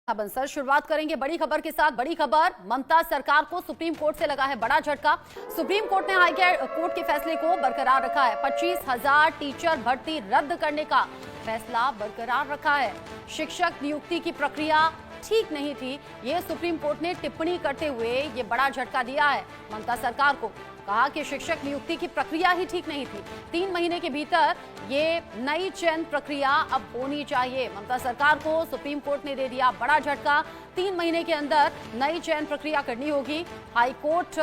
बंसल शुरुआत करेंगे बड़ी खबर के साथ। बड़ी खबर, ममता सरकार को सुप्रीम कोर्ट से लगा है बड़ा झटका। सुप्रीम कोर्ट ने हाई कोर्ट के फैसले को बरकरार रखा है। 25,000 टीचर भर्ती रद्द करने का फैसला बरकरार रखा है। शिक्षक नियुक्ति की प्रक्रिया ठीक नहीं थी, ये सुप्रीम कोर्ट ने टिप्पणी करते हुए ये बड़ा झटका दिया है ममता सरकार को। कहा कि शिक्षक नियुक्ति की प्रक्रिया ही ठीक नहीं थी, 3 महीने के भीतर ये नई चयन प्रक्रिया अब होनी चाहिए। ममता सरकार को सुप्रीम कोर्ट ने दे दिया बड़ा झटका, 3 महीने के अंदर नई चयन प्रक्रिया करनी होगी। हाई कोर्ट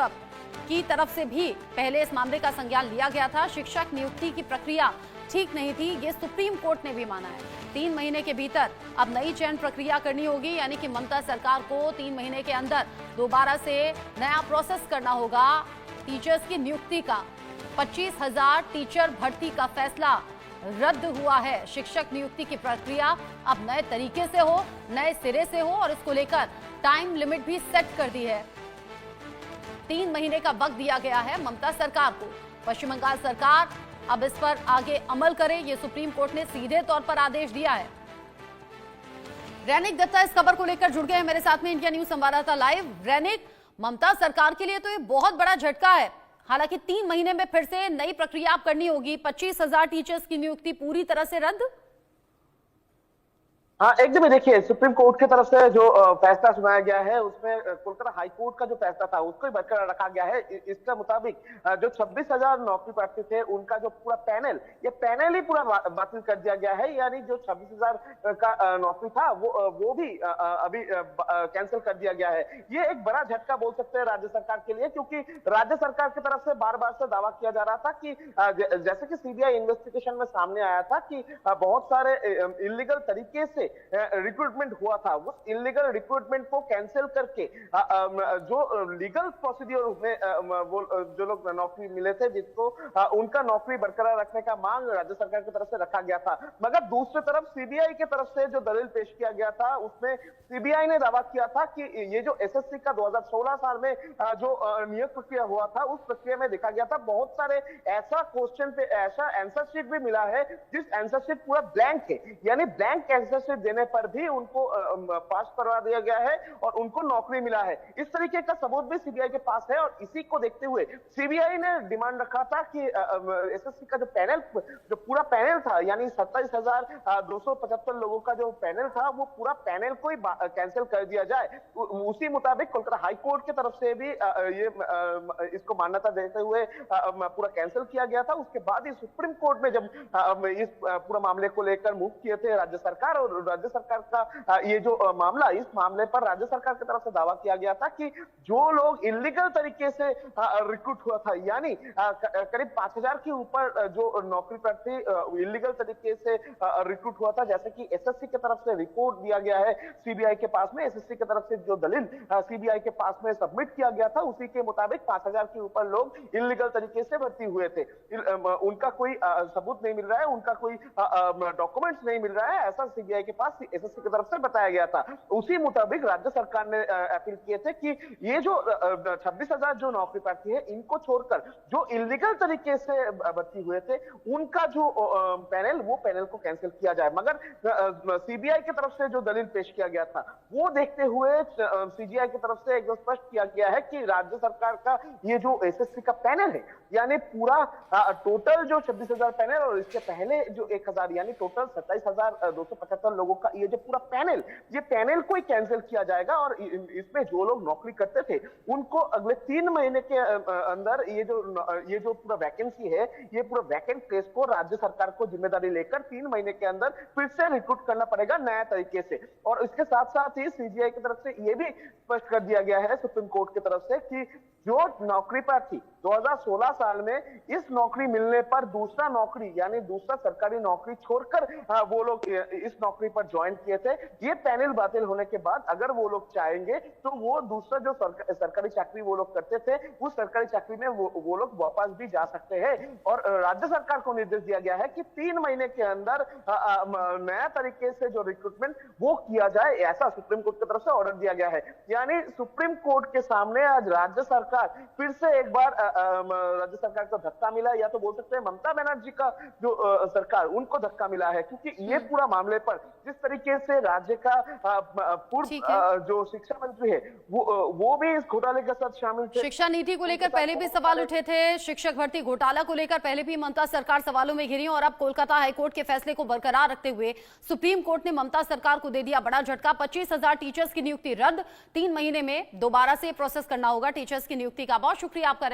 की तरफ से भी पहले इस मामले का संज्ञान लिया गया था। शिक्षक नियुक्ति की प्रक्रिया ठीक नहीं थी, ये सुप्रीम कोर्ट ने भी माना है। 3 महीने के भीतर अब नई चयन प्रक्रिया करनी होगी, यानी कि ममता सरकार को 3 महीने के अंदर दोबारा से नया प्रोसेस करना होगा टीचर्स की नियुक्ति का। 25,000 टीचर भर्ती का फैसला रद्द हुआ है। शिक्षक नियुक्ति की प्रक्रिया अब नए तरीके से हो, नए सिरे से हो, और इसको लेकर टाइम लिमिट भी सेट कर दी है। 3 महीने का वक्त दिया गया है ममता सरकार को। पश्चिम बंगाल सरकार अब इस पर आगे अमल करे, ये सुप्रीम कोर्ट ने सीधे तौर पर आदेश दिया है। रैनिक दत्ता इस खबर को लेकर जुड़ गए हैं मेरे साथ में, इंडिया न्यूज संवाददाता लाइव। रैनिक, ममता सरकार के लिए तो ये बहुत बड़ा झटका है। हालांकि 3 महीने में फिर से नई प्रक्रिया अब करनी होगी। 25,000 टीचर्स की नियुक्ति पूरी तरह से रद्द। हाँ, एकदम देखिए, सुप्रीम कोर्ट की तरफ से जो फैसला सुनाया गया है उसमें कोलकाता हाई कोर्ट का जो फैसला था उसको ही बरकरार रखा गया है। इसके मुताबिक जो 26,000 नौकरी प्रार्थी थे उनका जो पूरा पैनल, ये पैनल ही पूरा बातिल कर दिया गया है। यानी जो 26,000 का नौकरी था वो भी अभी कैंसिल कर दिया गया है। ये एक बड़ा झटका बोल सकते हैं राज्य सरकार के लिए, क्योंकि राज्य सरकार की तरफ से बार बार से दावा किया जा रहा था कि जैसे कि सीबीआई इन्वेस्टिगेशन में सामने आया था कि बहुत सारे इलीगल तरीके से रिक्रूटमेंट हुआ था। उस इलीगल रिक्रूटमेंट को कैंसिल करके जो लीगल प्रोसीड्यूर में वो जो लोग नौकरी मिले थे जिसको उनका नौकरी बरकरार रखने का मांग राज्य सरकार की तरफ से रखा गया था। मगर दूसरी तरफ सीबीआई की तरफ से जो दलील पेश किया गया था उसमें सीबीआई ने दावा किया था कि ये जो एसएससी का 2016 साल में जो नियुक्त प्रक्रिया हुआ था उस प्रक्रिया में देखा गया था बहुत सारे ऐसा क्वेश्चन पे ऐसा आंसर शीट भी मिला है जिस आंसर शीट पूरा ब्लैंक है। यानी ब्लैंक आंसर शीट देने पर भी उनको पास करवा दिया गया है और उनको नौकरी मिला है। इस तरीके का सबूत भी सीबीआई के पास है और इसी को देखते हुए सीबीआई ने डिमांड रखा था कि एसएससी का जो पैनल, जो पूरा पैनल था, यानी 27,275 लोगों का जो पैनल था वो पूरा पैनल को ही कैंसिल कर दिया जाए। उसी मुताबिक कोलकाता हाई कोर्ट की तरफ से भी ये इसको मान्यता देते हुए पूरा कैंसिल किया गया था। उसके बाद ही सुप्रीम कोर्ट में जब इस पूरा मामले को लेकर मूव किए थे राज्य सरकार, और राज्य सरकार का ये जो मामला, इस मामले पर राज्य सरकार की तरफ से दावा किया गया था कि जो लोग इलीगल तरीके से रिक्रूट हुआ था, यानी करीब 5,000 के ऊपर जो नौकरी प्रार्थी इलीगल तरीके से रिक्रूट हुआ था, जैसे कि एसएससी की तरफ से रिपोर्ट दिया गया है सीबीआई के पास में, एसएससी की तरफ से जो दलील सीबीआई के पास में सबमिट किया गया था उसी के मुताबिक 5,000 के ऊपर लोग इलीगल तरीके से भर्ती हुए थे। उनका कोई सबूत नहीं मिल रहा है, उनका कोई डॉक्यूमेंट्स नहीं मिल रहा है, ऐसा सीबीआई के पास एसएससी की तरफ से बताया गया था। उसी मुताबिक राज्य सरकार ने अपील किए थे कि ये जो 26,000 जो नौकरी प्रार्थी है इनको छोड़कर जो इलीगल तरीके से भर्ती हुए थे उनका जो पैनल, वो पैनल को कैंसिल किया जाए। मगर सीबीआई की तरफ से जो दलील पेश किया गया था वो देखते हुए सीबीआई की तरफ से एकदम स्पष्ट किया गया है कि राज्य सरकार का ये जो एसएससी का पैनल है, यानी पूरा टोटल जो 26,000 पैनल और इसके पहले जो 1,000, यानी टोटल 27,275 लोगों का ये जो पूरा पैनल, ये पैनल को ही कैंसिल किया जाएगा और इसमें जो लोग नौकरी करते थे उनको अगले 3 महीने के अंदर ये जो पूरा वैकेंसी है, ये पूरा वैकेंट प्लेस को राज्य सरकार को जिम्मेदारी लेकर 3 महीने के अंदर फिर से रिक्रूट करना पड़ेगा नया तरीके से। और इसके साथ साथ ही सीबीआई की तरफ से ये भी स्पष्ट कर दिया गया है सुप्रीम कोर्ट की तरफ से कि जो नौकरी प्रार्थी 2016 साल में इस नौकरी मिलने पर दूसरा नौकरी, यानी दूसरा सरकारी नौकरी छोड़कर वो लोग इस नौकरी पर ज्वाइन किए थे, ये पैनल बातिल होने के बाद अगर वो लोग चाहेंगे तो वो दूसरा जो सरकारी चाकरी वो लोग करते थे उस सरकारी चाकरी में वो लोग वापस भी जा सकते हैं। और राज्य सरकार को निर्देश दिया गया है कि 3 महीने के अंदर नया तरीके से जो रिक्रूटमेंट वो किया जाए, ऐसा सुप्रीम कोर्ट की तरफ से ऑर्डर दिया गया है। यानी सुप्रीम कोर्ट के सामने आज राज्य सरकार सरकार फिर से एक बार राज्य सरकार को धक्का मिला, या तो बोल सकते हैं ममता बनर्जी का जो सरकार उनको धक्का मिला है, क्योंकि ये पूरा मामले पर जिस तरीके से राज्य का पूर्व जो शिक्षा मंत्री है वो भी इस घोटाले के साथ शामिल थे। शिक्षा नीति को लेकर पहले भी सवाल उठे थे, शिक्षक भर्ती घोटाला को लेकर पहले भी ममता सरकार सवालों में घिरी, और अब कोलकाता हाईकोर्ट के फैसले को बरकरार रखते हुए सुप्रीम कोर्ट ने ममता सरकार को दे दिया बड़ा झटका। 25,000 टीचर्स की नियुक्ति रद्द, 3 महीने में दोबारा से प्रोसेस करना होगा टीचर्स की नियुक्ति का। बहुत शुक्रिया आपका।